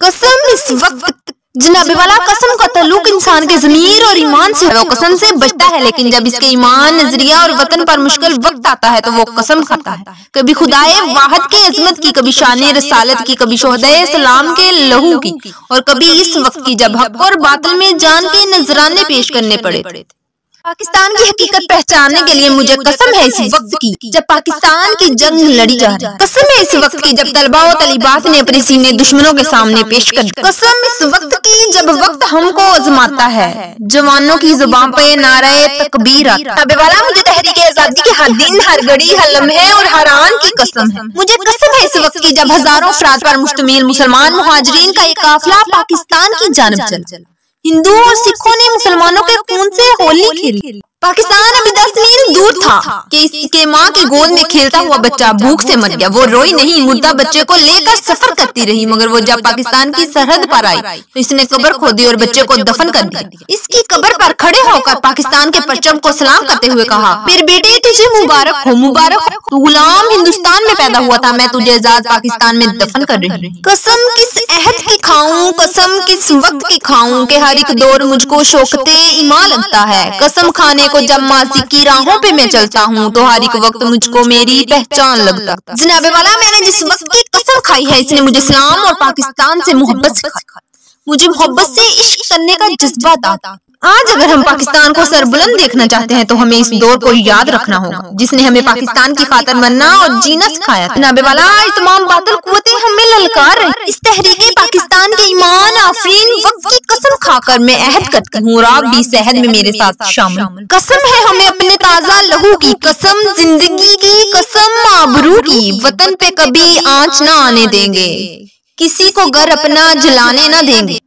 कसम इस वक्त जनाब वाला कसम का ताल्लुक इंसान के ज़मीर और ईमान से है। वो कसम से बचता है, लेकिन जब इसके ईमान, नजरिया और वतन पर मुश्किल वक्त आता है तो वो कसम खाता है। कभी खुदाए वाहद की अजमत की, कभी शान रसालत की, कभी शोहदाए सलाम के लहू की, और कभी इस वक्त की जब हक और बातिल में जान के नजराने पेश करने पड़े। पाकिस्तान की हकीकत पहचानने के लिए मुझे कसम है इस वक्त की जब पाकिस्तान की जंग लड़ी जा रही है। कसम है इस वक्त की जब तलबा और तलीबात ने अपने सीने दुश्मनों के सामने पेश कर दी। कसम इस वक्त की जब वक्त हमको आजमाता है, जवानों की जुबान पे नारे तकबीर आता है। वाला मुझे तहरीक आजादी के हर दिन, हर घड़ी, हर लम्हे और हर आन की कसम है। मुझे कसम है इस वक्त की जब हजारों अफराद पर मुश्तमिल मुसलमान मुहाजिरीन का एक काफिला पाकिस्तान की जानब चला। हिंदुओं और सिखों ने मुसलमानों के खून से होली खेली। पाकिस्तान अभी 10 मील दूर था कि इसके माँ की गोद में खेलता हुआ बच्चा भूख से मर गया। वो रोई नहीं, मुर्दा बच्चे को लेकर सफर करती रही, मगर वो जब पाकिस्तान की सरहद पर आई तो इसने कब्र खोदी और बच्चे को दफन कर दिया। इसकी कब्र पर खड़े होकर पाकिस्तान के परचम को सलाम करते हुए कहा, मेरे बेटे तुझे मुबारक हो, मुबारक हो, तू गुलाम हिंदुस्तान में पैदा हुआ था, मैं तुझे आजाद पाकिस्तान में दफन कर रही हूँ। कसम किस अहद की खाऊं, कसम किस वक्त की खाऊं कि हर एक दौर मुझको शौकते ईमान लगता है। कसम खाने को जब माजी की राहों पे मैं चलता हूँ तो हर एक वक्त मुझको मेरी पहचान लगता। जनाबे वाला मैंने जिस वक्त की कसम खाई है इसने मुझे इस्लाम और पाकिस्तान से मोहब्बत सिखाई। मुझे मोहब्बत से इश्क करने का जज्बा था। आज अगर हम पाकिस्तान को सरबुलंद देखना चाहते हैं तो हमें इस दौर को याद रखना होगा जिसने हमें पाकिस्तान की खातिर मरना और जीना सिखाया। जनाबे वाला तमाम बातिल कुव्वतें हमें ललकार रही। इस तहरीके पाकिस्तान के ईमान आफरीन वक्त की कसम खाकर मैं अहद करती हूँ और आप भी इस अहद में मेरे साथ शामिल। कसम है हमें अपने ताजा लहू की, कसम जिंदगी की, कसम आबरू की, वतन पे कभी आंच न आने देंगे, किसी को घर अपना जलाने न देंगे।